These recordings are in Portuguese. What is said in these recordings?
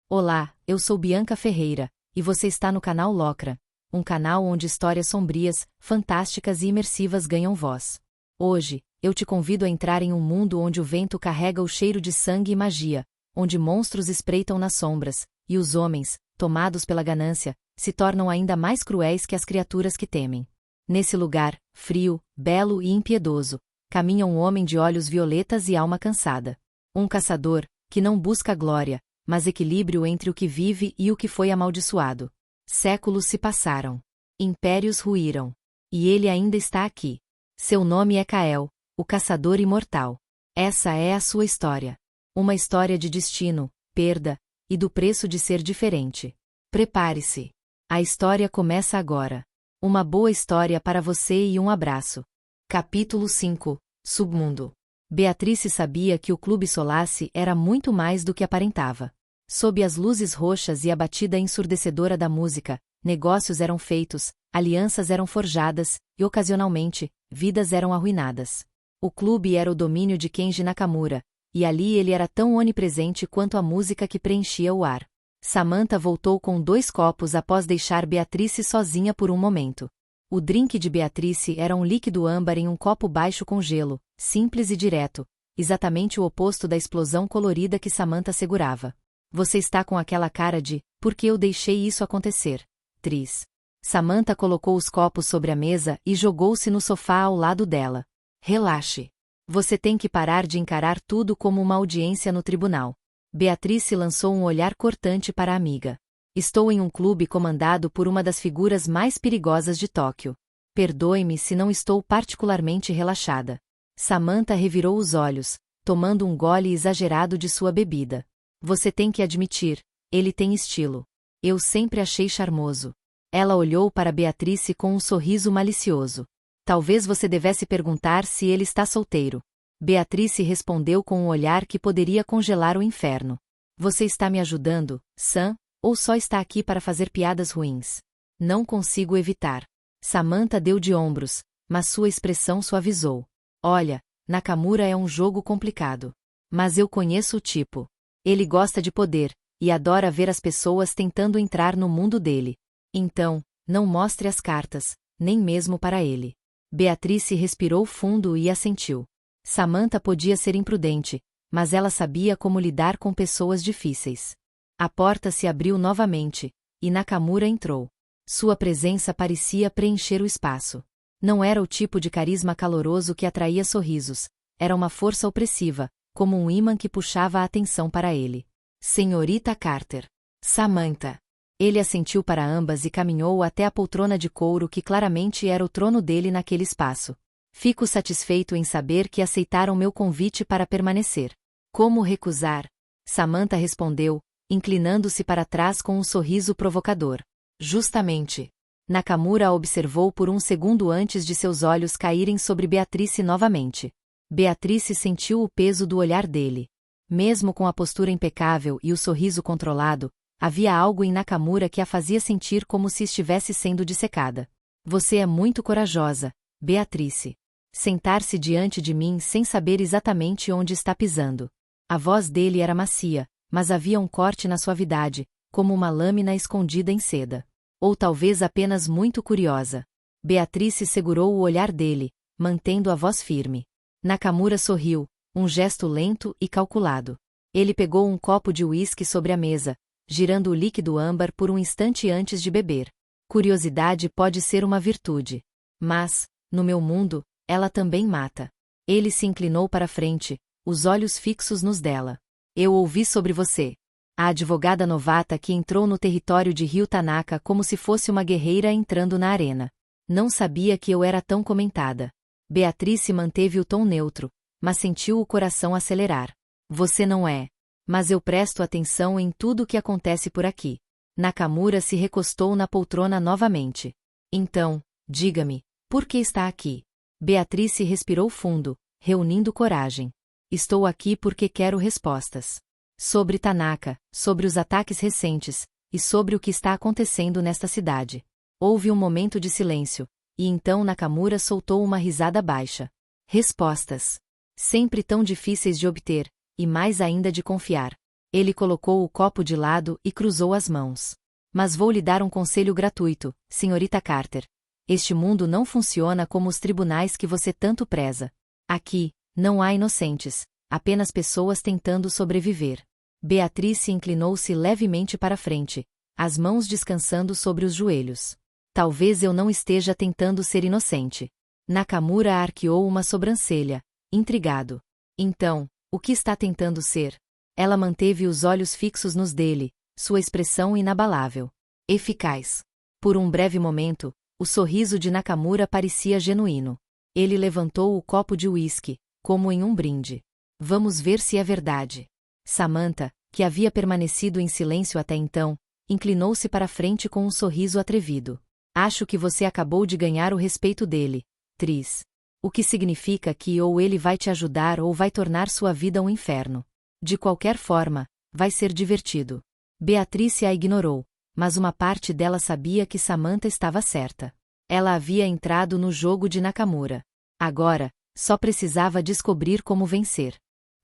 Olá, eu sou Bianca Ferreira, e você está no canal Locra, um canal onde histórias sombrias, fantásticas e imersivas ganham voz. Hoje, eu te convido a entrar em um mundo onde o vento carrega o cheiro de sangue e magia, onde monstros espreitam nas sombras, e os homens, tomados pela ganância, se tornam ainda mais cruéis que as criaturas que temem. Nesse lugar, frio, belo e impiedoso, caminha um homem de olhos violetas e alma cansada. Um caçador, que não busca glória, mas equilíbrio entre o que vive e o que foi amaldiçoado. Séculos se passaram. Impérios ruíram. E ele ainda está aqui. Seu nome é Kael, o caçador imortal. Essa é a sua história. Uma história de destino, perda, e do preço de ser diferente. Prepare-se. A história começa agora. Uma boa história para você e um abraço. Capítulo 5. Submundo. Beatrice sabia que o Clube Solace era muito mais do que aparentava. Sob as luzes roxas e a batida ensurdecedora da música, negócios eram feitos, alianças eram forjadas, e ocasionalmente, vidas eram arruinadas. O clube era o domínio de Kenji Nakamura, e ali ele era tão onipresente quanto a música que preenchia o ar. Samantha voltou com 2 copos após deixar Beatrice sozinha por um momento. O drink de Beatrice era um líquido âmbar em um copo baixo com gelo, simples e direto, exatamente o oposto da explosão colorida que Samantha segurava. Você está com aquela cara de, por que eu deixei isso acontecer? Tris. Samantha colocou os copos sobre a mesa e jogou-se no sofá ao lado dela. Relaxe. Você tem que parar de encarar tudo como uma audiência no tribunal. Beatrice lançou um olhar cortante para a amiga. Estou em um clube comandado por uma das figuras mais perigosas de Tóquio. Perdoe-me se não estou particularmente relaxada. Samantha revirou os olhos, tomando um gole exagerado de sua bebida. Você tem que admitir, ele tem estilo. Eu sempre achei charmoso. Ela olhou para Beatrice com um sorriso malicioso. Talvez você devesse perguntar se ele está solteiro. Beatrice respondeu com um olhar que poderia congelar o inferno. Você está me ajudando, Sam, ou só está aqui para fazer piadas ruins? Não consigo evitar. Samantha deu de ombros, mas sua expressão suavizou. Olha, Nakamura é um jogo complicado. Mas eu conheço o tipo. Ele gosta de poder, e adora ver as pessoas tentando entrar no mundo dele. Então, não mostre as cartas, nem mesmo para ele. Beatrice respirou fundo e assentiu. Samantha podia ser imprudente, mas ela sabia como lidar com pessoas difíceis. A porta se abriu novamente, e Nakamura entrou. Sua presença parecia preencher o espaço. Não era o tipo de carisma caloroso que atraía sorrisos, era uma força opressiva, como um ímã que puxava a atenção para ele. Senhorita Carter. Samantha. Ele assentiu para ambas e caminhou até a poltrona de couro que claramente era o trono dele naquele espaço. Fico satisfeito em saber que aceitaram meu convite para permanecer. Como recusar? Samantha respondeu, inclinando-se para trás com um sorriso provocador. Justamente. Nakamura a observou por um segundo antes de seus olhos caírem sobre Beatrice novamente. Beatrice sentiu o peso do olhar dele. Mesmo com a postura impecável e o sorriso controlado, havia algo em Nakamura que a fazia sentir como se estivesse sendo dissecada. Você é muito corajosa, Beatrice. Sentar-se diante de mim sem saber exatamente onde está pisando. A voz dele era macia, mas havia um corte na suavidade, como uma lâmina escondida em seda. Ou talvez apenas muito curiosa. Beatrice segurou o olhar dele, mantendo a voz firme. Nakamura sorriu, um gesto lento e calculado. Ele pegou um copo de uísque sobre a mesa, girando o líquido âmbar por um instante antes de beber. Curiosidade pode ser uma virtude. Mas, no meu mundo, ela também mata. Ele se inclinou para frente, os olhos fixos nos dela. Eu ouvi sobre você. A advogada novata que entrou no território de Ryu Tanaka como se fosse uma guerreira entrando na arena. Não sabia que eu era tão comentada. Beatrice manteve o tom neutro, mas sentiu o coração acelerar. Você não é. Mas eu presto atenção em tudo o que acontece por aqui. Nakamura se recostou na poltrona novamente. Então, diga-me, por que está aqui? Beatrice respirou fundo, reunindo coragem. Estou aqui porque quero respostas. Sobre Tanaka, sobre os ataques recentes, e sobre o que está acontecendo nesta cidade. Houve um momento de silêncio, e então Nakamura soltou uma risada baixa. Respostas. Sempre tão difíceis de obter, e mais ainda de confiar. Ele colocou o copo de lado e cruzou as mãos. Mas vou lhe dar um conselho gratuito, senhorita Carter. Este mundo não funciona como os tribunais que você tanto preza. Aqui, não há inocentes, apenas pessoas tentando sobreviver. Beatrice inclinou-se levemente para frente, as mãos descansando sobre os joelhos. Talvez eu não esteja tentando ser inocente. Nakamura arqueou uma sobrancelha, intrigado. Então, o que está tentando ser? Ela manteve os olhos fixos nos dele, sua expressão inabalável. Eficaz. Por um breve momento, o sorriso de Nakamura parecia genuíno. Ele levantou o copo de uísque, como em um brinde. Vamos ver se é verdade. Samantha, que havia permanecido em silêncio até então, inclinou-se para frente com um sorriso atrevido. Acho que você acabou de ganhar o respeito dele, Tris. O que significa que ou ele vai te ajudar ou vai tornar sua vida um inferno. De qualquer forma, vai ser divertido. Beatrice a ignorou, mas uma parte dela sabia que Samantha estava certa. Ela havia entrado no jogo de Nakamura. Agora, só precisava descobrir como vencer.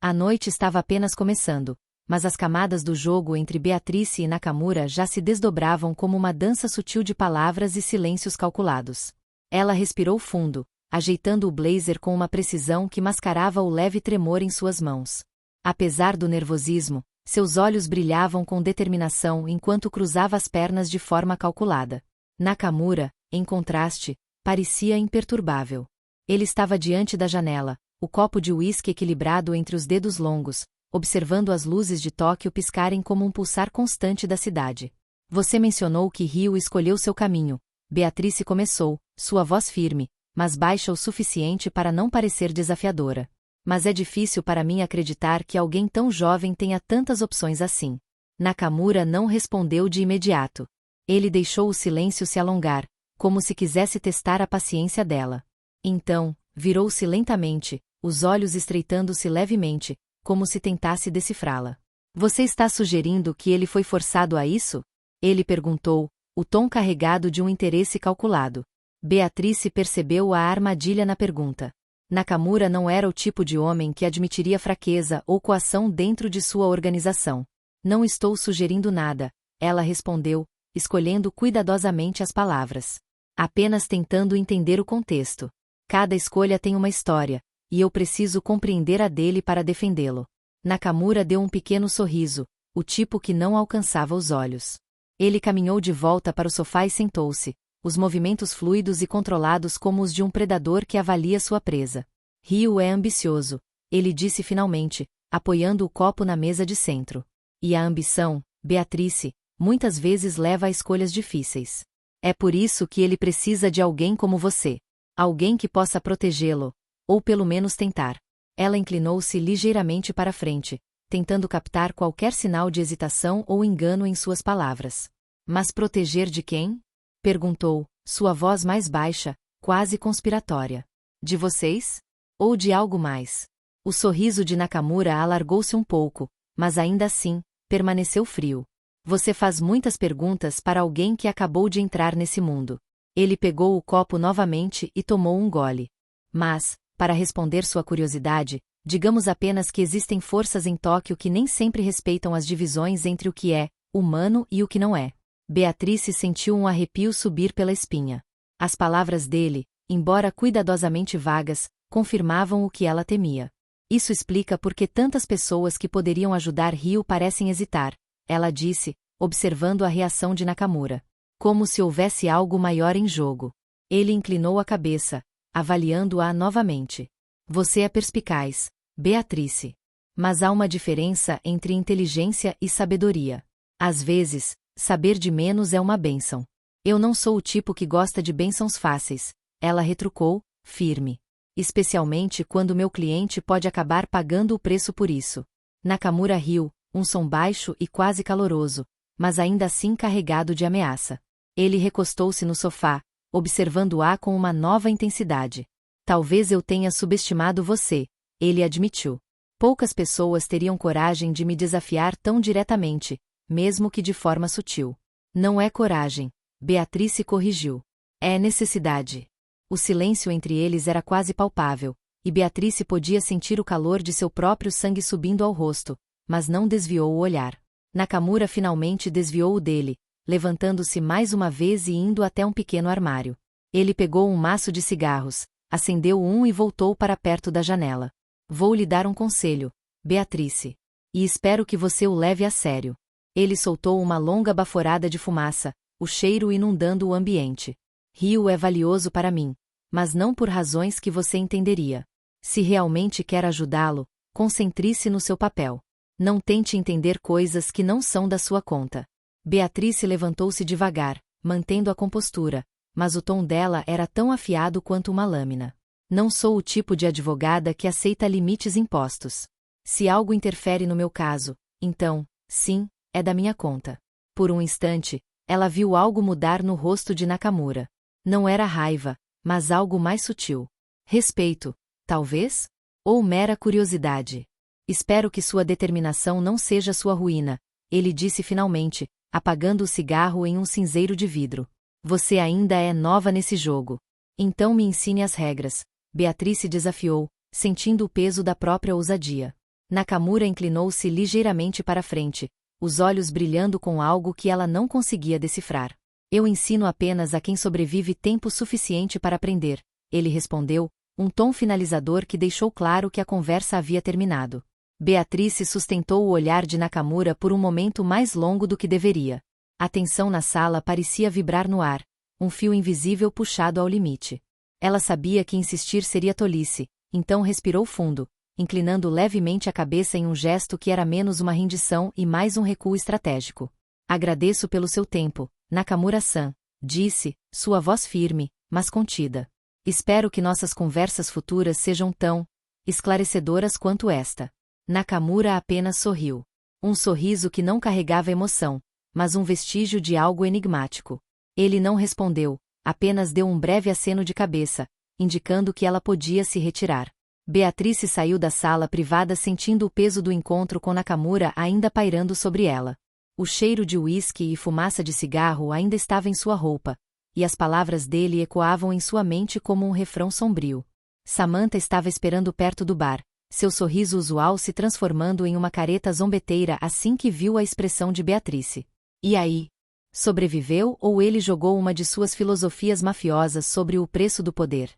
A noite estava apenas começando, mas as camadas do jogo entre Beatrice e Nakamura já se desdobravam como uma dança sutil de palavras e silêncios calculados. Ela respirou fundo, ajeitando o blazer com uma precisão que mascarava o leve tremor em suas mãos. Apesar do nervosismo, seus olhos brilhavam com determinação enquanto cruzava as pernas de forma calculada. Nakamura, em contraste, parecia imperturbável. Ele estava diante da janela, o copo de uísque equilibrado entre os dedos longos, observando as luzes de Tóquio piscarem como um pulsar constante da cidade. Você mencionou que Rio escolheu seu caminho. Beatrice começou, sua voz firme, mas baixa o suficiente para não parecer desafiadora. Mas é difícil para mim acreditar que alguém tão jovem tenha tantas opções assim. Nakamura não respondeu de imediato. Ele deixou o silêncio se alongar, como se quisesse testar a paciência dela. Então, virou-se lentamente, os olhos estreitando-se levemente, como se tentasse decifrá-la. Você está sugerindo que ele foi forçado a isso? Ele perguntou, o tom carregado de um interesse calculado. Beatrice percebeu a armadilha na pergunta. Nakamura não era o tipo de homem que admitiria fraqueza ou coação dentro de sua organização. Não estou sugerindo nada, ela respondeu, escolhendo cuidadosamente as palavras. Apenas tentando entender o contexto. Cada escolha tem uma história, e eu preciso compreender a dele para defendê-lo. Nakamura deu um pequeno sorriso, o tipo que não alcançava os olhos. Ele caminhou de volta para o sofá e sentou-se, os movimentos fluidos e controlados como os de um predador que avalia sua presa. Rio é ambicioso, ele disse finalmente, apoiando o copo na mesa de centro. E a ambição, Beatrice, muitas vezes leva a escolhas difíceis. É por isso que ele precisa de alguém como você. Alguém que possa protegê-lo, ou pelo menos tentar. Ela inclinou-se ligeiramente para frente, tentando captar qualquer sinal de hesitação ou engano em suas palavras. Mas proteger de quem? Perguntou, sua voz mais baixa, quase conspiratória. De vocês? Ou de algo mais? O sorriso de Nakamura alargou-se um pouco, mas ainda assim, permaneceu frio. Você faz muitas perguntas para alguém que acabou de entrar nesse mundo. Ele pegou o copo novamente e tomou um gole. Mas, para responder sua curiosidade, digamos apenas que existem forças em Tóquio que nem sempre respeitam as divisões entre o que é humano e o que não é. Beatrice sentiu um arrepio subir pela espinha. As palavras dele, embora cuidadosamente vagas, confirmavam o que ela temia. Isso explica por que tantas pessoas que poderiam ajudar Rio parecem hesitar, ela disse, observando a reação de Nakamura. Como se houvesse algo maior em jogo. Ele inclinou a cabeça, avaliando-a novamente. Você é perspicaz, Beatrice. Mas há uma diferença entre inteligência e sabedoria. Às vezes, saber de menos é uma bênção. Eu não sou o tipo que gosta de bênçãos fáceis, ela retrucou, firme. Especialmente quando meu cliente pode acabar pagando o preço por isso. Nakamura riu, um som baixo e quase caloroso, mas ainda assim carregado de ameaça. Ele recostou-se no sofá, observando-a com uma nova intensidade. Talvez eu tenha subestimado você, ele admitiu. Poucas pessoas teriam coragem de me desafiar tão diretamente, mesmo que de forma sutil. Não é coragem, Beatrice corrigiu. É necessidade. O silêncio entre eles era quase palpável, e Beatrice podia sentir o calor de seu próprio sangue subindo ao rosto, mas não desviou o olhar. Nakamura finalmente desviou o dele, levantando-se mais uma vez e indo até um pequeno armário. Ele pegou um maço de cigarros, acendeu um e voltou para perto da janela. Vou lhe dar um conselho, Beatrice. E espero que você o leve a sério. Ele soltou uma longa baforada de fumaça, o cheiro inundando o ambiente. Rio é valioso para mim, mas não por razões que você entenderia. Se realmente quer ajudá-lo, concentre-se no seu papel. Não tente entender coisas que não são da sua conta. Beatrice levantou-se devagar, mantendo a compostura, mas o tom dela era tão afiado quanto uma lâmina. Não sou o tipo de advogada que aceita limites impostos. Se algo interfere no meu caso, então, sim, é da minha conta. Por um instante, ela viu algo mudar no rosto de Nakamura. Não era raiva, mas algo mais sutil. Respeito, talvez? Ou mera curiosidade? Espero que sua determinação não seja sua ruína, ele disse finalmente, apagando o cigarro em um cinzeiro de vidro. Você ainda é nova nesse jogo. Então me ensine as regras, Beatrice desafiou, sentindo o peso da própria ousadia. Nakamura inclinou-se ligeiramente para frente, os olhos brilhando com algo que ela não conseguia decifrar. Eu ensino apenas a quem sobrevive tempo suficiente para aprender, ele respondeu, um tom finalizador que deixou claro que a conversa havia terminado. Beatrice sustentou o olhar de Nakamura por um momento mais longo do que deveria. A tensão na sala parecia vibrar no ar, um fio invisível puxado ao limite. Ela sabia que insistir seria tolice, então respirou fundo, inclinando levemente a cabeça em um gesto que era menos uma rendição e mais um recuo estratégico. Agradeço pelo seu tempo, Nakamura-san, disse, sua voz firme, mas contida. Espero que nossas conversas futuras sejam tão esclarecedoras quanto esta. Nakamura apenas sorriu. Um sorriso que não carregava emoção, mas um vestígio de algo enigmático. Ele não respondeu, apenas deu um breve aceno de cabeça, indicando que ela podia se retirar. Beatrice saiu da sala privada sentindo o peso do encontro com Nakamura ainda pairando sobre ela. O cheiro de uísque e fumaça de cigarro ainda estava em sua roupa, e as palavras dele ecoavam em sua mente como um refrão sombrio. Samantha estava esperando perto do bar, seu sorriso usual se transformando em uma careta zombeteira assim que viu a expressão de Beatrice. E aí? Sobreviveu ou ele jogou uma de suas filosofias mafiosas sobre o preço do poder?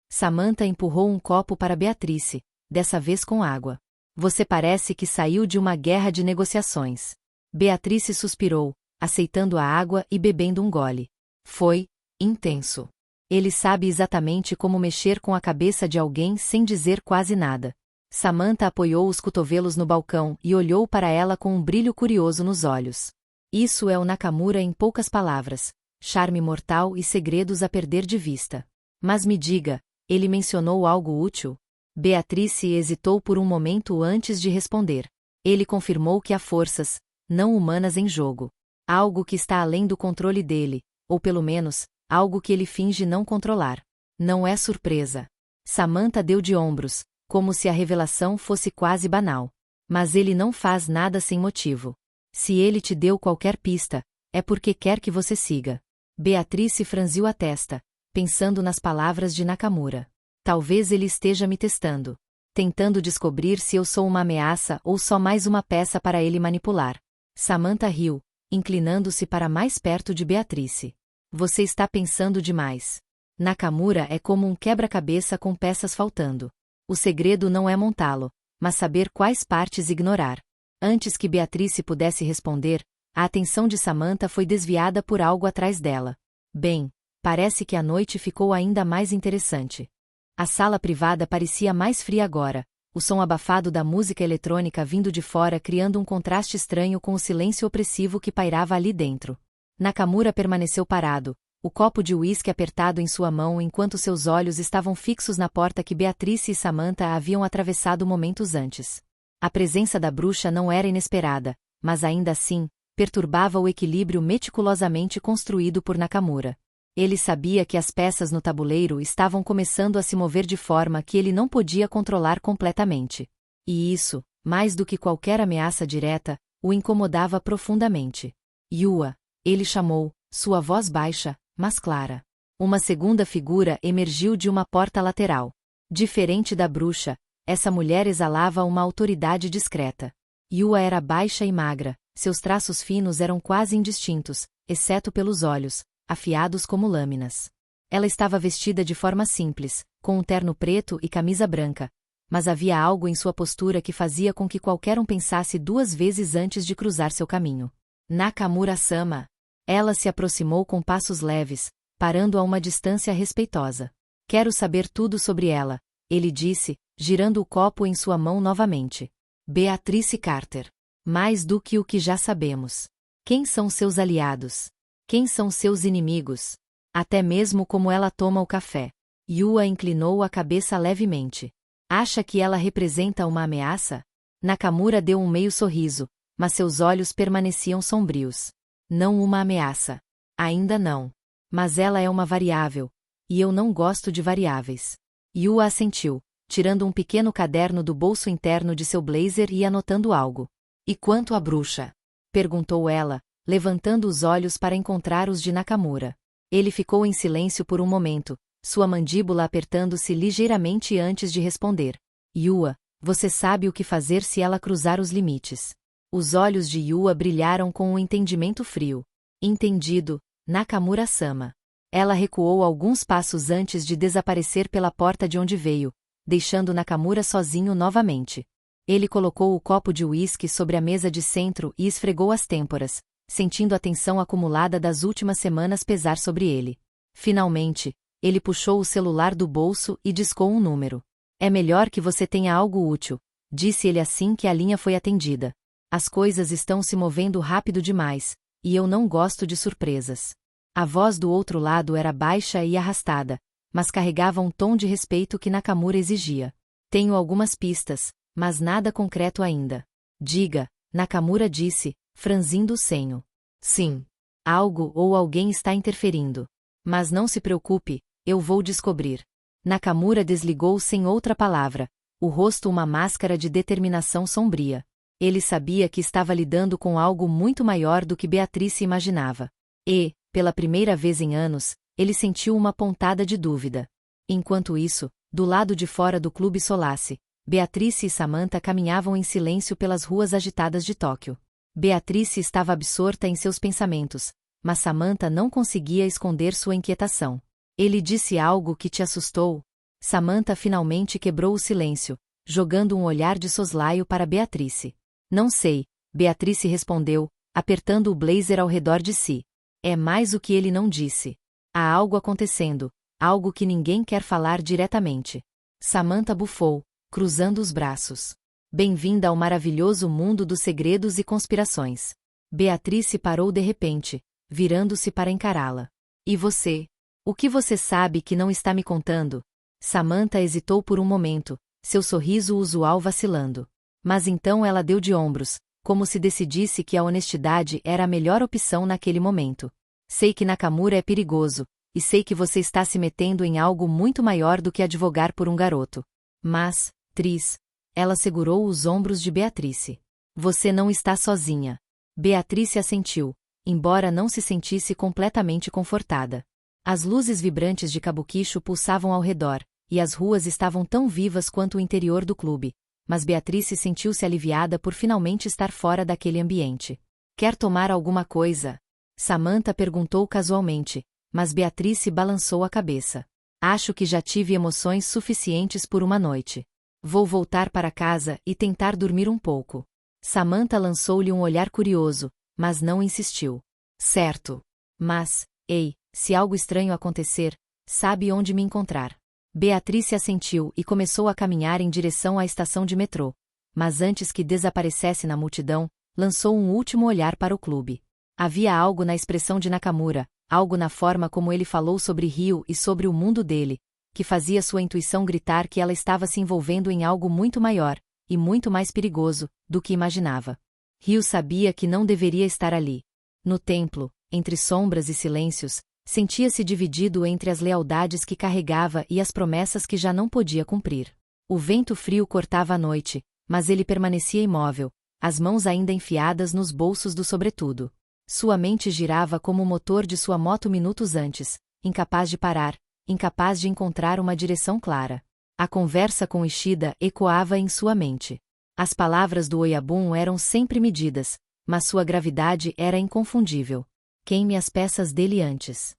Samantha empurrou um copo para Beatrice, dessa vez com água. Você parece que saiu de uma guerra de negociações. Beatrice suspirou, aceitando a água e bebendo um gole. Foi intenso. Ele sabe exatamente como mexer com a cabeça de alguém sem dizer quase nada. Samantha apoiou os cotovelos no balcão e olhou para ela com um brilho curioso nos olhos. Isso é o Nakamura em poucas palavras, charme mortal e segredos a perder de vista. Mas me diga, ele mencionou algo útil? Beatrice hesitou por um momento antes de responder. Ele confirmou que há forças, não humanas em jogo. Algo que está além do controle dele, ou pelo menos, algo que ele finge não controlar. Não é surpresa. Samantha deu de ombros, como se a revelação fosse quase banal. Mas ele não faz nada sem motivo. Se ele te deu qualquer pista, é porque quer que você siga. Beatrice franziu a testa, pensando nas palavras de Nakamura. Talvez ele esteja me testando. Tentando descobrir se eu sou uma ameaça ou só mais uma peça para ele manipular. Samantha riu, inclinando-se para mais perto de Beatrice. Você está pensando demais. Nakamura é como um quebra-cabeça com peças faltando. O segredo não é montá-lo, mas saber quais partes ignorar. Antes que Beatrice pudesse responder, a atenção de Samantha foi desviada por algo atrás dela. Bem, parece que a noite ficou ainda mais interessante. A sala privada parecia mais fria agora, o som abafado da música eletrônica vindo de fora criando um contraste estranho com o silêncio opressivo que pairava ali dentro. Nakamura permaneceu parado, o copo de uísque apertado em sua mão enquanto seus olhos estavam fixos na porta que Beatrice e Samantha haviam atravessado momentos antes. A presença da bruxa não era inesperada, mas ainda assim, perturbava o equilíbrio meticulosamente construído por Nakamura. Ele sabia que as peças no tabuleiro estavam começando a se mover de forma que ele não podia controlar completamente. E isso, mais do que qualquer ameaça direta, o incomodava profundamente. Yua, ele chamou, sua voz baixa, mas clara. Uma segunda figura emergiu de uma porta lateral. Diferente da bruxa, essa mulher exalava uma autoridade discreta. Yua era baixa e magra, seus traços finos eram quase indistintos, exceto pelos olhos, afiados como lâminas. Ela estava vestida de forma simples, com um terno preto e camisa branca, mas havia algo em sua postura que fazia com que qualquer um pensasse 2 vezes antes de cruzar seu caminho. Nakamura-sama. Ela se aproximou com passos leves, parando a uma distância respeitosa. Quero saber tudo sobre ela, ele disse, girando o copo em sua mão novamente. Beatrice Carter. Mais do que o que já sabemos. Quem são seus aliados? Quem são seus inimigos? Até mesmo como ela toma o café. Yua inclinou a cabeça levemente. Acha que ela representa uma ameaça? Nakamura deu um meio sorriso, mas seus olhos permaneciam sombrios. Não uma ameaça. Ainda não. Mas ela é uma variável, e eu não gosto de variáveis. Yua assentiu, tirando um pequeno caderno do bolso interno de seu blazer e anotando algo. E quanto à bruxa? Perguntou ela, levantando os olhos para encontrar os de Nakamura. Ele ficou em silêncio por um momento, sua mandíbula apertando-se ligeiramente antes de responder. Yua, você sabe o que fazer se ela cruzar os limites. Os olhos de Yua brilharam com um entendimento frio. Entendido, Nakamura-sama. Ela recuou alguns passos antes de desaparecer pela porta de onde veio, deixando Nakamura sozinho novamente. Ele colocou o copo de uísque sobre a mesa de centro e esfregou as têmporas, sentindo a tensão acumulada das últimas semanas pesar sobre ele. Finalmente, ele puxou o celular do bolso e discou um número. É melhor que você tenha algo útil, disse ele assim que a linha foi atendida. As coisas estão se movendo rápido demais, e eu não gosto de surpresas. A voz do outro lado era baixa e arrastada, mas carregava um tom de respeito que Nakamura exigia. Tenho algumas pistas, mas nada concreto ainda. Diga, Nakamura disse, franzindo o senho. Sim. Algo ou alguém está interferindo. Mas não se preocupe, eu vou descobrir. Nakamura desligou sem outra palavra, o rosto uma máscara de determinação sombria. Ele sabia que estava lidando com algo muito maior do que Beatrice imaginava. E, pela primeira vez em anos, ele sentiu uma pontada de dúvida. Enquanto isso, do lado de fora do Clube Solace, Beatrice e Samantha caminhavam em silêncio pelas ruas agitadas de Tóquio. Beatrice estava absorta em seus pensamentos, mas Samantha não conseguia esconder sua inquietação. Ele disse algo que te assustou? Samantha finalmente quebrou o silêncio, jogando um olhar de soslaio para Beatrice. Não sei, Beatrice respondeu, apertando o blazer ao redor de si. É mais o que ele não disse. Há algo acontecendo, algo que ninguém quer falar diretamente. Samantha bufou, cruzando os braços. Bem-vinda ao maravilhoso mundo dos segredos e conspirações. Beatrice parou de repente, virando-se para encará-la. E você? O que você sabe que não está me contando? Samantha hesitou por um momento, seu sorriso usual vacilando. Mas então ela deu de ombros, como se decidisse que a honestidade era a melhor opção naquele momento. Sei que Nakamura é perigoso, e sei que você está se metendo em algo muito maior do que advogar por um garoto. Mas, Tris, ela segurou os ombros de Beatrice. Você não está sozinha. Beatrice assentiu, embora não se sentisse completamente confortada. As luzes vibrantes de Kabukicho pulsavam ao redor, e as ruas estavam tão vivas quanto o interior do clube, mas Beatrice sentiu-se aliviada por finalmente estar fora daquele ambiente. Quer tomar alguma coisa? Samantha perguntou casualmente, mas Beatrice balançou a cabeça. Acho que já tive emoções suficientes por uma noite. Vou voltar para casa e tentar dormir um pouco. Samantha lançou-lhe um olhar curioso, mas não insistiu. Certo. Mas, ei, se algo estranho acontecer, sabe onde me encontrar. Beatrice assentiu e começou a caminhar em direção à estação de metrô. Mas antes que desaparecesse na multidão, lançou um último olhar para o clube. Havia algo na expressão de Nakamura, algo na forma como ele falou sobre Rio e sobre o mundo dele, que fazia sua intuição gritar que ela estava se envolvendo em algo muito maior, e muito mais perigoso, do que imaginava. Rio sabia que não deveria estar ali. No templo, entre sombras e silêncios, sentia-se dividido entre as lealdades que carregava e as promessas que já não podia cumprir. O vento frio cortava a noite, mas ele permanecia imóvel, as mãos ainda enfiadas nos bolsos do sobretudo. Sua mente girava como o motor de sua moto minutos antes, incapaz de parar, incapaz de encontrar uma direção clara. A conversa com Ishida ecoava em sua mente. As palavras do Oyabun eram sempre medidas, mas sua gravidade era inconfundível. Queime as peças dele antes.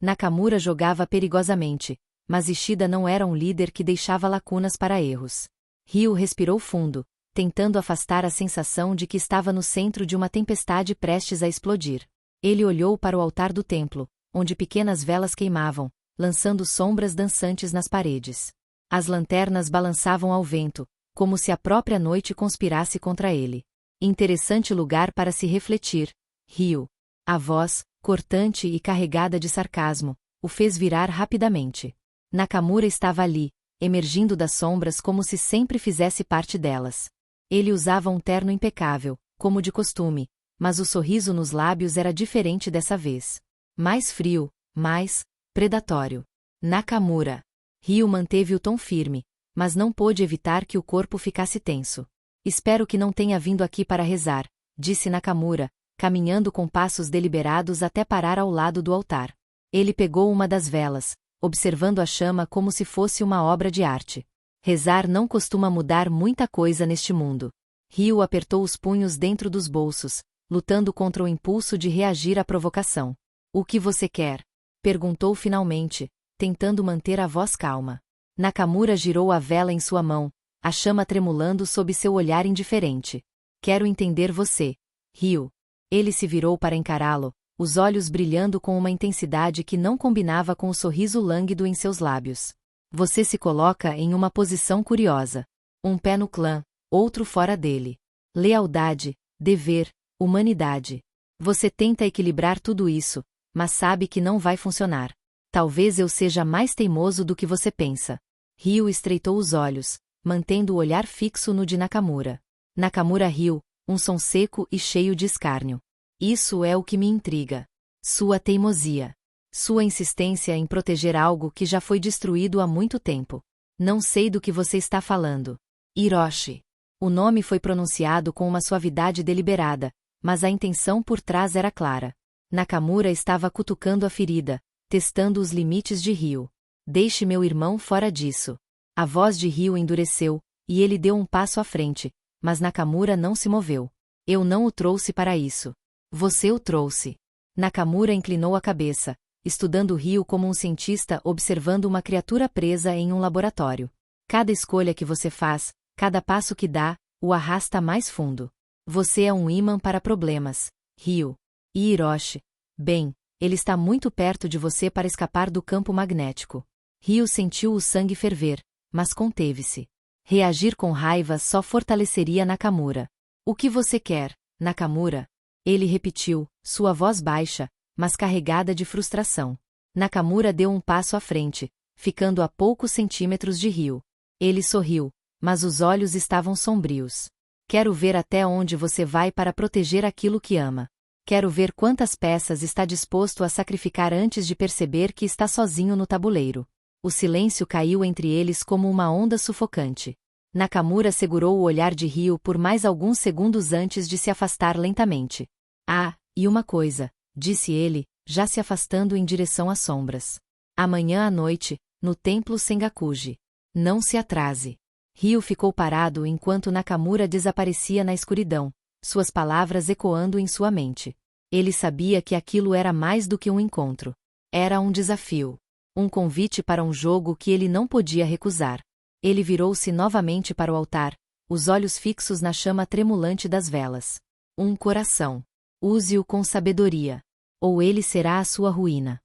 Nakamura jogava perigosamente, mas Ishida não era um líder que deixava lacunas para erros. Ryu respirou fundo, tentando afastar a sensação de que estava no centro de uma tempestade prestes a explodir. Ele olhou para o altar do templo, onde pequenas velas queimavam, lançando sombras dançantes nas paredes. As lanternas balançavam ao vento, como se a própria noite conspirasse contra ele. Interessante lugar para se refletir, Ryu. A voz, cortante e carregada de sarcasmo, o fez virar rapidamente. Nakamura estava ali, emergindo das sombras como se sempre fizesse parte delas. Ele usava um terno impecável, como de costume, mas o sorriso nos lábios era diferente dessa vez. Mais frio, mais predatório. Nakamura. Ryu manteve o tom firme, mas não pôde evitar que o corpo ficasse tenso. Espero que não tenha vindo aqui para rezar, disse Nakamura, caminhando com passos deliberados até parar ao lado do altar. Ele pegou uma das velas, observando a chama como se fosse uma obra de arte. Rezar não costuma mudar muita coisa neste mundo. Ryu apertou os punhos dentro dos bolsos, lutando contra o impulso de reagir à provocação. O que você quer? Perguntou finalmente, tentando manter a voz calma. Nakamura girou a vela em sua mão, a chama tremulando sob seu olhar indiferente. Quero entender você, Ryu. Ele se virou para encará-lo, os olhos brilhando com uma intensidade que não combinava com o sorriso lânguido em seus lábios. Você se coloca em uma posição curiosa. Um pé no clã, outro fora dele. Lealdade, dever, humanidade. Você tenta equilibrar tudo isso, mas sabe que não vai funcionar. Talvez eu seja mais teimoso do que você pensa. Ryu estreitou os olhos, mantendo o olhar fixo no de Nakamura. Nakamura riu, um som seco e cheio de escárnio. Isso é o que me intriga. Sua teimosia. Sua insistência em proteger algo que já foi destruído há muito tempo. Não sei do que você está falando. Hiroshi. O nome foi pronunciado com uma suavidade deliberada, mas a intenção por trás era clara. Nakamura estava cutucando a ferida, testando os limites de Ryu. Deixe meu irmão fora disso. A voz de Ryu endureceu, e ele deu um passo à frente, mas Nakamura não se moveu. Eu não o trouxe para isso. Você o trouxe. Nakamura inclinou a cabeça, estudando Ryu como um cientista observando uma criatura presa em um laboratório. Cada escolha que você faz, cada passo que dá, o arrasta mais fundo. Você é um ímã para problemas, Ryu. E Hiroshi? Bem, ele está muito perto de você para escapar do campo magnético. Ryu sentiu o sangue ferver, mas conteve-se. Reagir com raiva só fortaleceria Nakamura. O que você quer, Nakamura? Ele repetiu, sua voz baixa, mas carregada de frustração. Nakamura deu um passo à frente, ficando a poucos centímetros de Ryu. Ele sorriu, mas os olhos estavam sombrios. Quero ver até onde você vai para proteger aquilo que ama. Quero ver quantas peças está disposto a sacrificar antes de perceber que está sozinho no tabuleiro. O silêncio caiu entre eles como uma onda sufocante. Nakamura segurou o olhar de Ryu por mais alguns segundos antes de se afastar lentamente. Ah, e uma coisa, disse ele, já se afastando em direção às sombras. Amanhã à noite, no templo Sengakuji. Não se atrase. Ryu ficou parado enquanto Nakamura desaparecia na escuridão, suas palavras ecoando em sua mente. Ele sabia que aquilo era mais do que um encontro. Era um desafio. Um convite para um jogo que ele não podia recusar. Ele virou-se novamente para o altar, os olhos fixos na chama tremulante das velas. Um coração. Use-o com sabedoria. Ou ele será a sua ruína.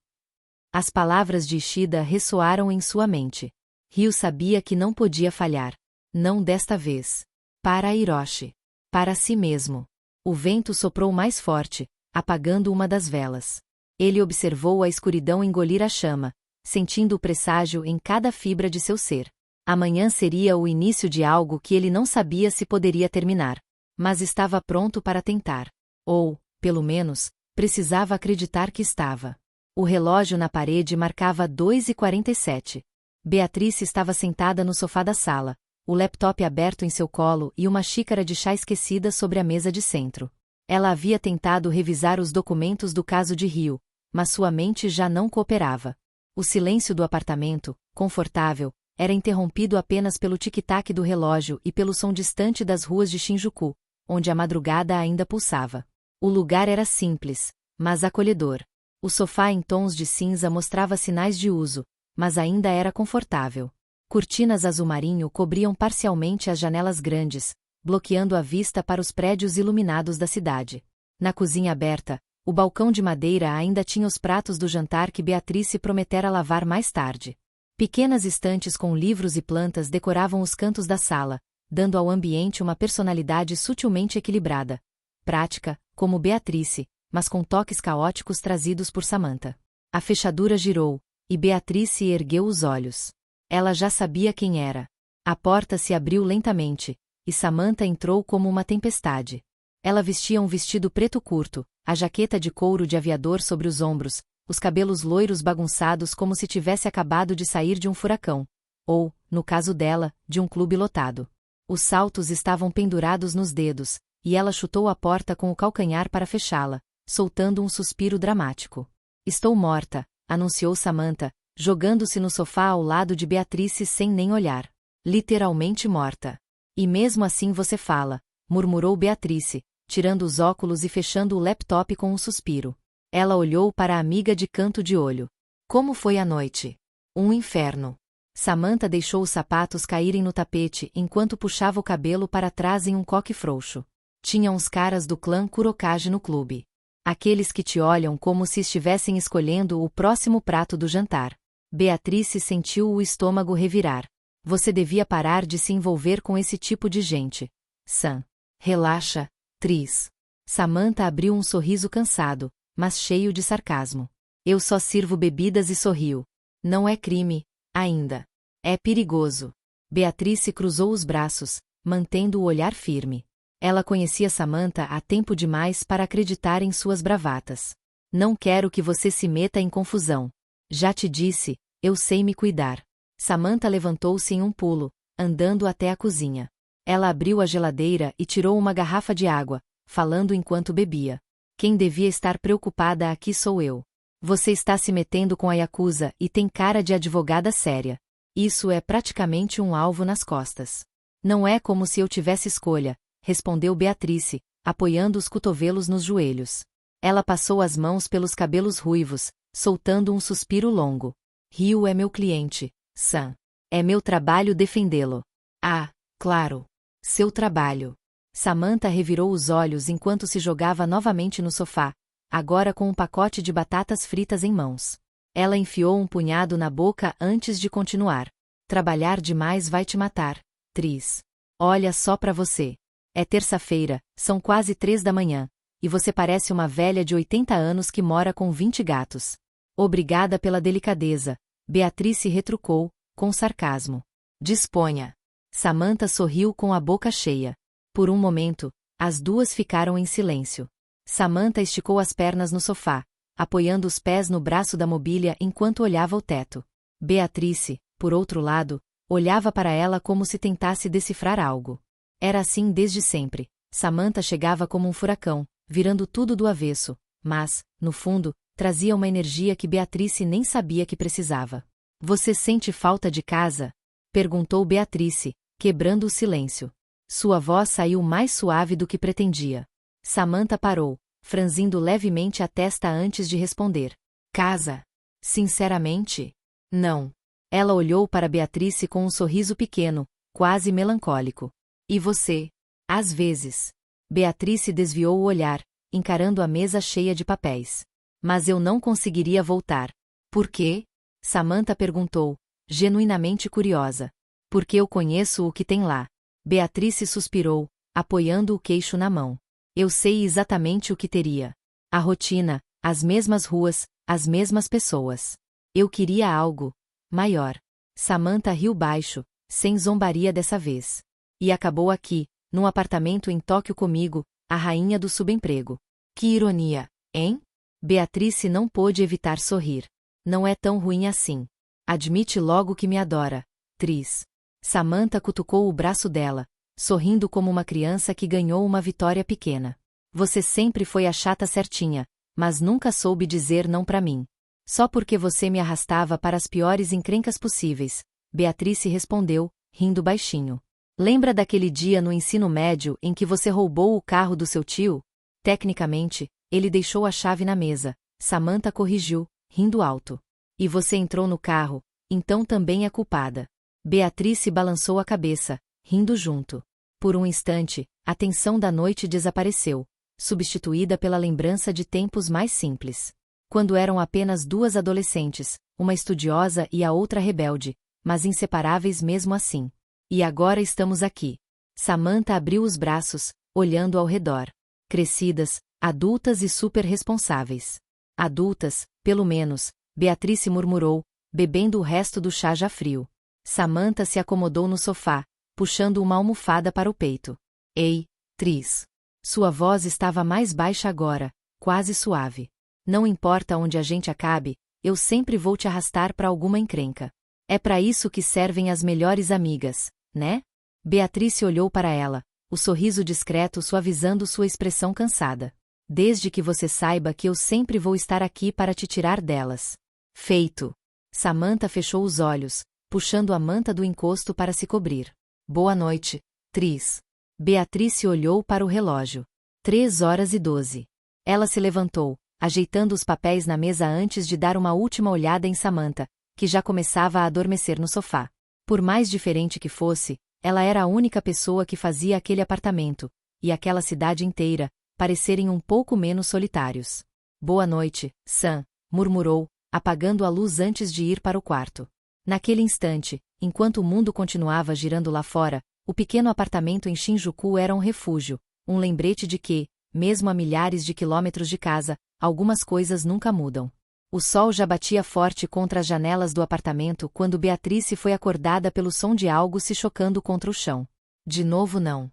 As palavras de Ishida ressoaram em sua mente. Ryu sabia que não podia falhar. Não desta vez. Para Hiroshi. Para si mesmo. O vento soprou mais forte, apagando uma das velas. Ele observou a escuridão engolir a chama, sentindo o presságio em cada fibra de seu ser. Amanhã seria o início de algo que ele não sabia se poderia terminar. Mas estava pronto para tentar. Ou, pelo menos, precisava acreditar que estava. O relógio na parede marcava 2h47. Beatriz estava sentada no sofá da sala, o laptop aberto em seu colo e uma xícara de chá esquecida sobre a mesa de centro. Ela havia tentado revisar os documentos do caso de Ryu, mas sua mente já não cooperava. O silêncio do apartamento, confortável, era interrompido apenas pelo tic-tac do relógio e pelo som distante das ruas de Shinjuku, onde a madrugada ainda pulsava. O lugar era simples, mas acolhedor. O sofá em tons de cinza mostrava sinais de uso, mas ainda era confortável. Cortinas azul marinho cobriam parcialmente as janelas grandes, bloqueando a vista para os prédios iluminados da cidade. Na cozinha aberta, o balcão de madeira ainda tinha os pratos do jantar que Beatrice prometera lavar mais tarde. Pequenas estantes com livros e plantas decoravam os cantos da sala, dando ao ambiente uma personalidade sutilmente equilibrada. Prática, como Beatrice, mas com toques caóticos trazidos por Samantha. A fechadura girou, e Beatrice ergueu os olhos. Ela já sabia quem era. A porta se abriu lentamente, e Samantha entrou como uma tempestade. Ela vestia um vestido preto curto, a jaqueta de couro de aviador sobre os ombros, os cabelos loiros bagunçados como se tivesse acabado de sair de um furacão, ou, no caso dela, de um clube lotado. Os saltos estavam pendurados nos dedos, e ela chutou a porta com o calcanhar para fechá-la, soltando um suspiro dramático. Estou morta, anunciou Samantha, jogando-se no sofá ao lado de Beatrice sem nem olhar. Literalmente morta. E mesmo assim você fala, murmurou Beatrice, tirando os óculos e fechando o laptop com um suspiro. Ela olhou para a amiga de canto de olho. Como foi a noite? Um inferno. Samantha deixou os sapatos caírem no tapete enquanto puxava o cabelo para trás em um coque frouxo. Tinha uns caras do clã Kurokage no clube. Aqueles que te olham como se estivessem escolhendo o próximo prato do jantar. Beatrice sentiu o estômago revirar. Você devia parar de se envolver com esse tipo de gente. Sam. Relaxa, Tris. Samantha abriu um sorriso cansado, mas cheio de sarcasmo. Eu só sirvo bebidas e sorriu. Não é crime, ainda. É perigoso. Beatrice cruzou os braços, mantendo o olhar firme. Ela conhecia Samantha há tempo demais para acreditar em suas bravatas. Não quero que você se meta em confusão. Já te disse, eu sei me cuidar. Samantha levantou-se em um pulo, andando até a cozinha. Ela abriu a geladeira e tirou uma garrafa de água, falando enquanto bebia. Quem devia estar preocupada aqui sou eu. Você está se metendo com a Yakuza e tem cara de advogada séria. Isso é praticamente um alvo nas costas. Não é como se eu tivesse escolha, respondeu Beatrice, apoiando os cotovelos nos joelhos. Ela passou as mãos pelos cabelos ruivos, soltando um suspiro longo. Ryu é meu cliente, Sam. É meu trabalho defendê-lo. Ah, claro. Seu trabalho. Samantha revirou os olhos enquanto se jogava novamente no sofá, agora com um pacote de batatas fritas em mãos. Ela enfiou um punhado na boca antes de continuar. Trabalhar demais vai te matar, Tris. Olha só pra você. É terça-feira, são quase 3 da manhã, e você parece uma velha de 80 anos que mora com 20 gatos. Obrigada pela delicadeza, Beatrice retrucou, com sarcasmo. Disponha. Samantha sorriu com a boca cheia. Por um momento, as duas ficaram em silêncio. Samantha esticou as pernas no sofá, apoiando os pés no braço da mobília enquanto olhava o teto. Beatrice, por outro lado, olhava para ela como se tentasse decifrar algo. Era assim desde sempre. Samantha chegava como um furacão, virando tudo do avesso, mas, no fundo, trazia uma energia que Beatrice nem sabia que precisava. Você sente falta de casa? Perguntou Beatrice, quebrando o silêncio. Sua voz saiu mais suave do que pretendia. Samantha parou, franzindo levemente a testa antes de responder. Casa? Sinceramente? Não. Ela olhou para Beatrice com um sorriso pequeno, quase melancólico. E você? Às vezes. Beatrice desviou o olhar, encarando a mesa cheia de papéis. Mas eu não conseguiria voltar. Por quê? Samantha perguntou, genuinamente curiosa. Porque eu conheço o que tem lá. Beatrice suspirou, apoiando o queixo na mão. Eu sei exatamente o que teria. A rotina, as mesmas ruas, as mesmas pessoas. Eu queria algo maior. Samantha riu baixo, sem zombaria dessa vez. E acabou aqui, num apartamento em Tóquio comigo, a rainha do subemprego. Que ironia, hein? Beatrice não pôde evitar sorrir. Não é tão ruim assim. Admite logo que me adora, Tris. Samantha cutucou o braço dela, sorrindo como uma criança que ganhou uma vitória pequena. Você sempre foi a chata certinha, mas nunca soube dizer não pra mim. Só porque você me arrastava para as piores encrencas possíveis. Beatrice respondeu, rindo baixinho. Lembra daquele dia no ensino médio em que você roubou o carro do seu tio? Tecnicamente, ele deixou a chave na mesa. Samantha corrigiu, rindo alto. E você entrou no carro, então também é culpada. Beatrice balançou a cabeça, rindo junto. Por um instante, a tensão da noite desapareceu, substituída pela lembrança de tempos mais simples. Quando eram apenas duas adolescentes, uma estudiosa e a outra rebelde, mas inseparáveis mesmo assim. E agora estamos aqui. Samantha abriu os braços, olhando ao redor. Crescidas, adultas e super responsáveis. Adultas, pelo menos, Beatrice murmurou, bebendo o resto do chá já frio. Samantha se acomodou no sofá, puxando uma almofada para o peito. Ei, Tris. Sua voz estava mais baixa agora, quase suave. Não importa onde a gente acabe, eu sempre vou te arrastar para alguma encrenca. É para isso que servem as melhores amigas, né? Beatrice olhou para ela, o sorriso discreto suavizando sua expressão cansada. Desde que você saiba que eu sempre vou estar aqui para te tirar delas. Feito. Samantha fechou os olhos, puxando a manta do encosto para se cobrir. Boa noite, Tris. Beatrice olhou para o relógio. 3h12. Ela se levantou, ajeitando os papéis na mesa antes de dar uma última olhada em Samantha, que já começava a adormecer no sofá. Por mais diferente que fosse, ela era a única pessoa que fazia aquele apartamento, e aquela cidade inteira, parecerem um pouco menos solitários. Boa noite, Sam, murmurou, apagando a luz antes de ir para o quarto. Naquele instante, enquanto o mundo continuava girando lá fora, o pequeno apartamento em Shinjuku era um refúgio, um lembrete de que, mesmo a milhares de quilômetros de casa, algumas coisas nunca mudam. O sol já batia forte contra as janelas do apartamento quando Beatrice foi acordada pelo som de algo se chocando contra o chão. De novo não.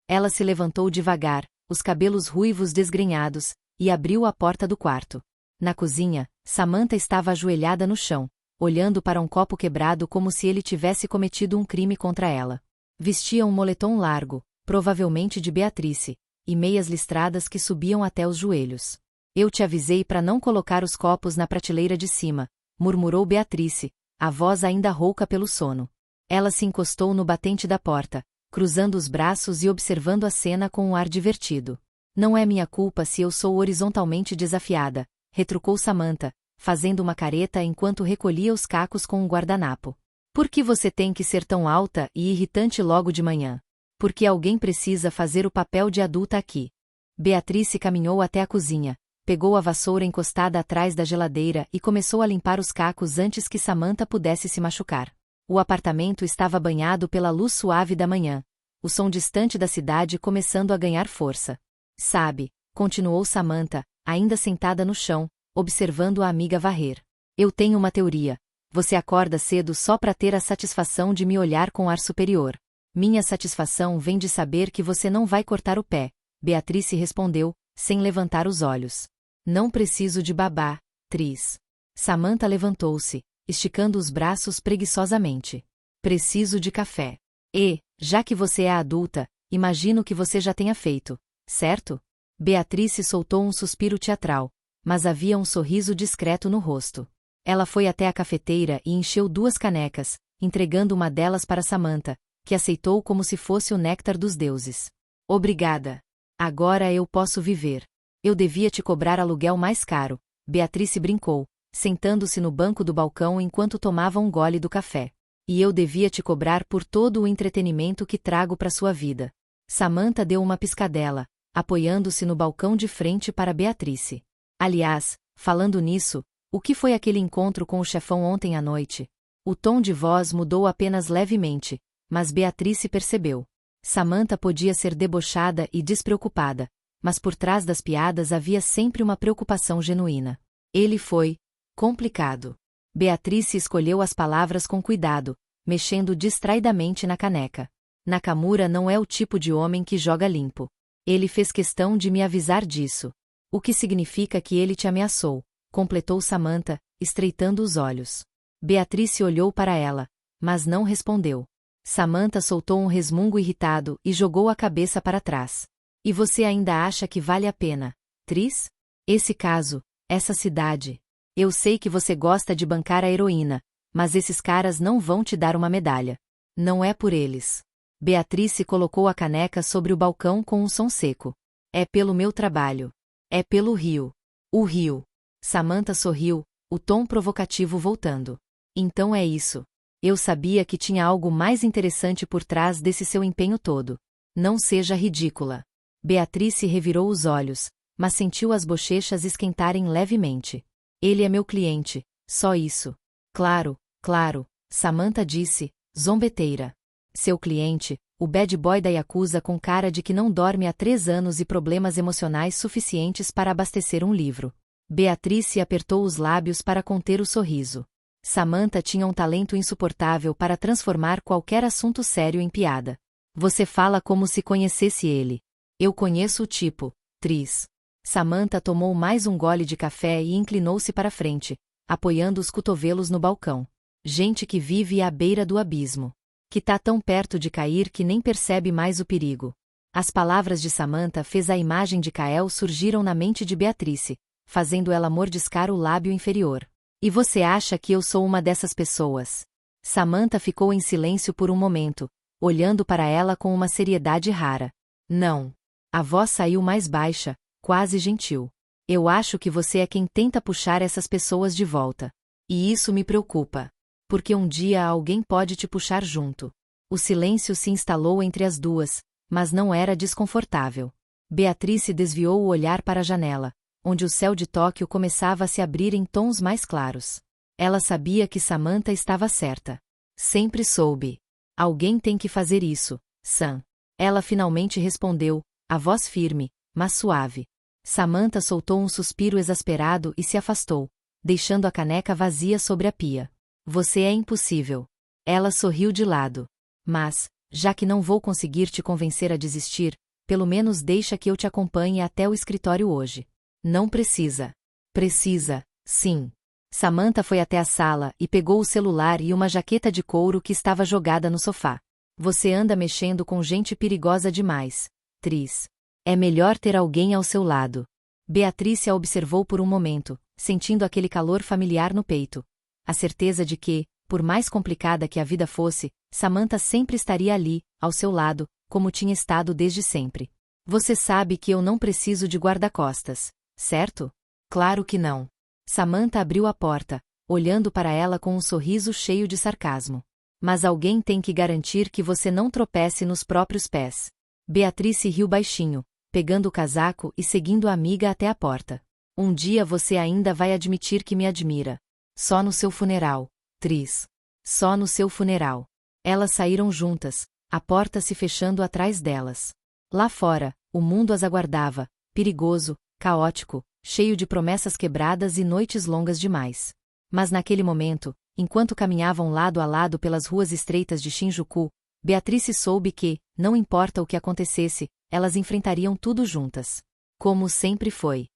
Ela se levantou devagar, os cabelos ruivos desgrenhados, e abriu a porta do quarto. Na cozinha, Samantha estava ajoelhada no chão, olhando para um copo quebrado como se ele tivesse cometido um crime contra ela. Vestia um moletom largo, provavelmente de Beatrice, e meias listradas que subiam até os joelhos. Eu te avisei para não colocar os copos na prateleira de cima, murmurou Beatrice, a voz ainda rouca pelo sono. Ela se encostou no batente da porta, cruzando os braços e observando a cena com um ar divertido. Não é minha culpa se eu sou horizontalmente desafiada, retrucou Samantha, fazendo uma careta enquanto recolhia os cacos com um guardanapo. Por que você tem que ser tão alta e irritante logo de manhã? Porque alguém precisa fazer o papel de adulta aqui. Beatrice caminhou até a cozinha, pegou a vassoura encostada atrás da geladeira e começou a limpar os cacos antes que Samantha pudesse se machucar. O apartamento estava banhado pela luz suave da manhã, o som distante da cidade começando a ganhar força. Sabe, continuou Samantha, ainda sentada no chão, observando a amiga varrer. Eu tenho uma teoria. Você acorda cedo só para ter a satisfação de me olhar com ar superior. Minha satisfação vem de saber que você não vai cortar o pé, Beatrice respondeu, sem levantar os olhos. Não preciso de babá, Tris. Samantha levantou-se, esticando os braços preguiçosamente. Preciso de café. E, já que você é adulta, imagino que você já tenha feito, certo? Beatrice soltou um suspiro teatral, mas havia um sorriso discreto no rosto. Ela foi até a cafeteira e encheu 2 canecas, entregando uma delas para Samantha, que aceitou como se fosse o néctar dos deuses. Obrigada. Agora eu posso viver. Eu devia te cobrar aluguel mais caro, Beatrice brincou, sentando-se no banco do balcão enquanto tomava um gole do café. E eu devia te cobrar por todo o entretenimento que trago para sua vida. Samantha deu uma piscadela, apoiando-se no balcão de frente para Beatrice. Aliás, falando nisso, o que foi aquele encontro com o chefão ontem à noite? O tom de voz mudou apenas levemente, mas Beatrice percebeu. Samantha podia ser debochada e despreocupada, mas por trás das piadas havia sempre uma preocupação genuína. Ele foi complicado. Beatrice escolheu as palavras com cuidado, mexendo distraidamente na caneca. Nakamura não é o tipo de homem que joga limpo. Ele fez questão de me avisar disso. O que significa que ele te ameaçou, completou Samantha, estreitando os olhos. Beatrice olhou para ela, mas não respondeu. Samantha soltou um resmungo irritado e jogou a cabeça para trás. E você ainda acha que vale a pena, Tris? Esse caso, essa cidade. Eu sei que você gosta de bancar a heroína, Mas esses caras não vão te dar uma medalha. Não é por eles. Beatrice colocou a caneca sobre o balcão com um som seco. É pelo meu trabalho. É pelo Rio. O Rio. Samantha sorriu, o tom provocativo voltando. Então é isso. Eu sabia que tinha algo mais interessante por trás desse seu empenho todo. Não seja ridícula. Beatrice revirou os olhos, mas sentiu as bochechas esquentarem levemente. Ele é meu cliente, só isso. Claro, claro, Samantha disse, zombeteira. Seu cliente, o bad boy da Yakuza com cara de que não dorme há 3 anos e problemas emocionais suficientes para abastecer um livro. Beatrice apertou os lábios para conter o sorriso. Samantha tinha um talento insuportável para transformar qualquer assunto sério em piada. Você fala como se conhecesse ele. Eu conheço o tipo, Tris. Samantha tomou mais um gole de café e inclinou-se para frente, apoiando os cotovelos no balcão. Gente que vive à beira do abismo. Que tá tão perto de cair que nem percebe mais o perigo. As palavras de Samantha fez a imagem de Kael surgiram na mente de Beatrice, fazendo ela mordiscar o lábio inferior. E você acha que eu sou uma dessas pessoas? Samantha ficou em silêncio por um momento, olhando para ela com uma seriedade rara. Não. A voz saiu mais baixa, quase gentil. Eu acho que você é quem tenta puxar essas pessoas de volta. E isso me preocupa. Porque um dia alguém pode te puxar junto. O silêncio se instalou entre as duas, mas não era desconfortável. Beatrice desviou o olhar para a janela, onde o céu de Tóquio começava a se abrir em tons mais claros. Ela sabia que Samantha estava certa. Sempre soube. Alguém tem que fazer isso, Sam. Ela finalmente respondeu, a voz firme, mas suave. Samantha soltou um suspiro exasperado e se afastou, deixando a caneca vazia sobre a pia. Você é impossível. Ela sorriu de lado. Mas, já que não vou conseguir te convencer a desistir, pelo menos deixa que eu te acompanhe até o escritório hoje. Não precisa. Precisa, sim. Samantha foi até a sala e pegou o celular e uma jaqueta de couro que estava jogada no sofá. Você anda mexendo com gente perigosa demais, Tris. É melhor ter alguém ao seu lado. Beatrice a observou por um momento, sentindo aquele calor familiar no peito. A certeza de que, por mais complicada que a vida fosse, Samantha sempre estaria ali, ao seu lado, como tinha estado desde sempre. Você sabe que eu não preciso de guarda-costas, certo? Claro que não. Samantha abriu a porta, olhando para ela com um sorriso cheio de sarcasmo. Mas alguém tem que garantir que você não tropece nos próprios pés. Beatrice riu baixinho, pegando o casaco e seguindo a amiga até a porta. Um dia você ainda vai admitir que me admira. Só no seu funeral, Tris. Só no seu funeral. Elas saíram juntas, a porta se fechando atrás delas. Lá fora, o mundo as aguardava, perigoso, caótico, cheio de promessas quebradas e noites longas demais. Mas naquele momento, enquanto caminhavam lado a lado pelas ruas estreitas de Shinjuku, Beatrice soube que, não importa o que acontecesse, elas enfrentariam tudo juntas. Como sempre foi.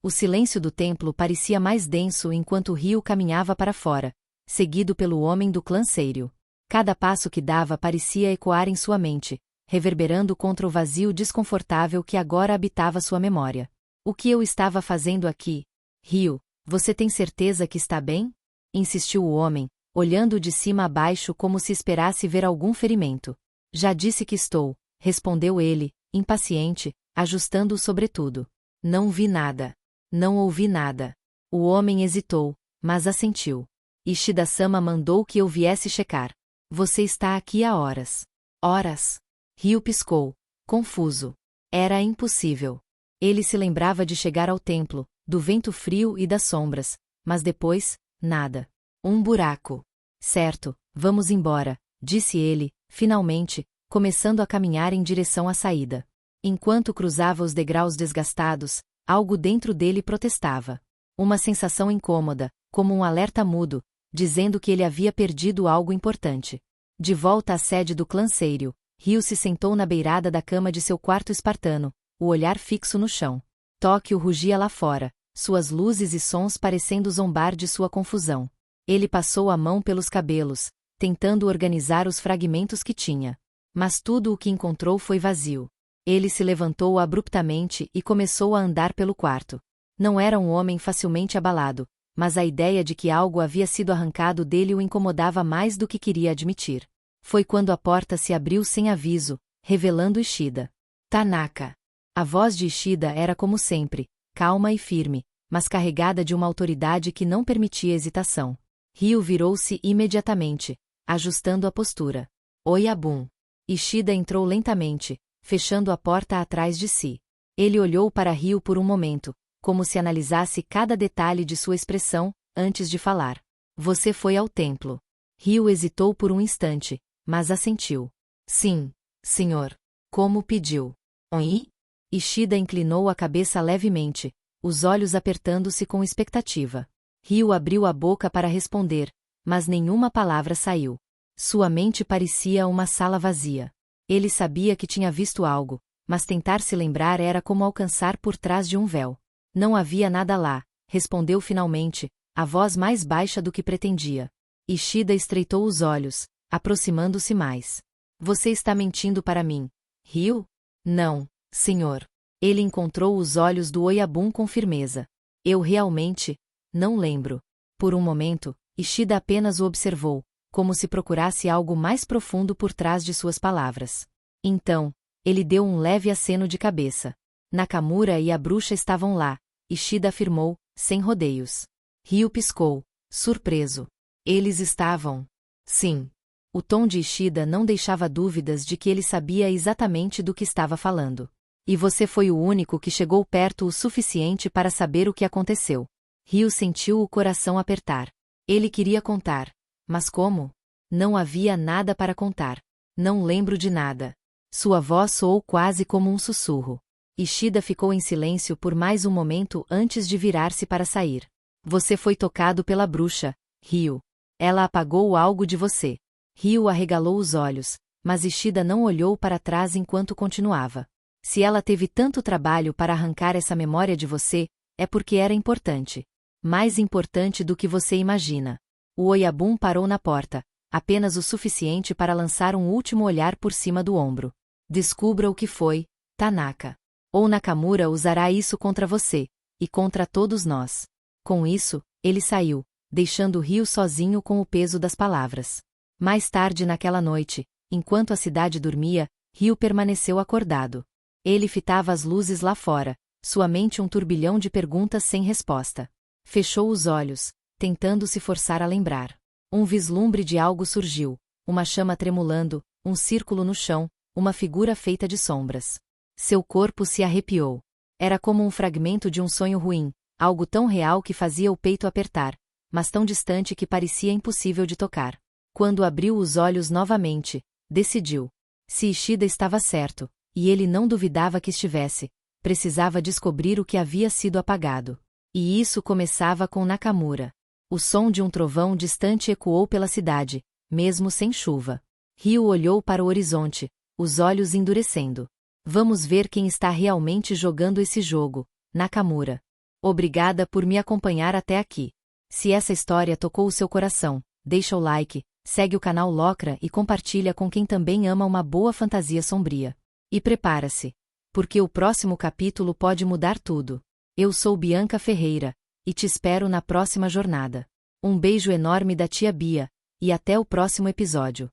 O silêncio do templo parecia mais denso enquanto o rio caminhava para fora, seguido pelo homem do clã Seirio. Cada passo que dava parecia ecoar em sua mente, reverberando contra o vazio desconfortável que agora habitava sua memória. O que eu estava fazendo aqui? Rio, você tem certeza que está bem? Insistiu o homem, olhando de cima a baixo como se esperasse ver algum ferimento. Já disse que estou, respondeu ele, impaciente, ajustando o sobretudo. Não vi nada. Não ouvi nada. O homem hesitou, mas assentiu. Ishida-sama mandou que eu viesse checar. Você está aqui há horas. Horas? Ryu piscou, confuso. Era impossível. Ele se lembrava de chegar ao templo, do vento frio e das sombras, mas depois, nada. Um buraco. Certo, vamos embora, disse ele, finalmente, começando a caminhar em direção à saída. Enquanto cruzava os degraus desgastados, algo dentro dele protestava. Uma sensação incômoda, como um alerta mudo, dizendo que ele havia perdido algo importante. De volta à sede do clã Seirio, Ryu se sentou na beirada da cama de seu quarto espartano, o olhar fixo no chão. Tóquio rugia lá fora, suas luzes e sons parecendo zombar de sua confusão. Ele passou a mão pelos cabelos, tentando organizar os fragmentos que tinha. Mas tudo o que encontrou foi vazio. Ele se levantou abruptamente e começou a andar pelo quarto. Não era um homem facilmente abalado, mas a ideia de que algo havia sido arrancado dele o incomodava mais do que queria admitir. Foi quando a porta se abriu sem aviso, revelando Ishida. Tanaka. A voz de Ishida era como sempre, calma e firme, mas carregada de uma autoridade que não permitia hesitação. Ryu virou-se imediatamente, ajustando a postura. Oyabun. Ishida entrou lentamente, fechando a porta atrás de si. Ele olhou para Ryu por um momento, como se analisasse cada detalhe de sua expressão, antes de falar. Você foi ao templo. Ryu hesitou por um instante, mas assentiu. Sim, senhor. Como pediu. Oi? Ishida inclinou a cabeça levemente, os olhos apertando-se com expectativa. Ryu abriu a boca para responder, mas nenhuma palavra saiu. Sua mente parecia uma sala vazia. Ele sabia que tinha visto algo, mas tentar se lembrar era como alcançar por trás de um véu. Não havia nada lá, respondeu finalmente, a voz mais baixa do que pretendia. Ishida estreitou os olhos, aproximando-se mais. Você está mentindo para mim, Ryu? Não, senhor. Ele encontrou os olhos do Oyabun com firmeza. Eu realmente não lembro. Por um momento, Ishida apenas o observou, como se procurasse algo mais profundo por trás de suas palavras. Então, ele deu um leve aceno de cabeça. Nakamura e a bruxa estavam lá, Ishida afirmou, sem rodeios. Ryu piscou, surpreso. Eles estavam. Sim. O tom de Ishida não deixava dúvidas de que ele sabia exatamente do que estava falando. E você foi o único que chegou perto o suficiente para saber o que aconteceu. Ryu sentiu o coração apertar. Ele queria contar. Mas como? Não havia nada para contar. Não lembro de nada. Sua voz soou quase como um sussurro. Ishida ficou em silêncio por mais um momento antes de virar-se para sair. Você foi tocado pela bruxa, Ryu. Ela apagou algo de você. Ryu arregalou os olhos, mas Ishida não olhou para trás enquanto continuava. Se ela teve tanto trabalho para arrancar essa memória de você, é porque era importante. Mais importante do que você imagina. O Oyabun parou na porta, apenas o suficiente para lançar um último olhar por cima do ombro. Descubra o que foi, Tanaka. Ou Nakamura usará isso contra você, e contra todos nós. Com isso, ele saiu, deixando Ryu sozinho com o peso das palavras. Mais tarde naquela noite, enquanto a cidade dormia, Ryu permaneceu acordado. Ele fitava as luzes lá fora, sua mente um turbilhão de perguntas sem resposta. Fechou os olhos, tentando se forçar a lembrar. Um vislumbre de algo surgiu, uma chama tremulando, um círculo no chão, uma figura feita de sombras. Seu corpo se arrepiou. Era como um fragmento de um sonho ruim, algo tão real que fazia o peito apertar, mas tão distante que parecia impossível de tocar. Quando abriu os olhos novamente, decidiu. Se Ishida estava certo, e ele não duvidava que estivesse, precisava descobrir o que havia sido apagado. E isso começava com Nakamura. O som de um trovão distante ecoou pela cidade, mesmo sem chuva. Ryu olhou para o horizonte, os olhos endurecendo. Vamos ver quem está realmente jogando esse jogo, Nakamura. Obrigada por me acompanhar até aqui. Se essa história tocou o seu coração, deixa o like, segue o canal Locra e compartilha com quem também ama uma boa fantasia sombria. E prepara-se, porque o próximo capítulo pode mudar tudo. Eu sou Bianca Ferreira, e te espero na próxima jornada. Um beijo enorme da tia Bia, e até o próximo episódio.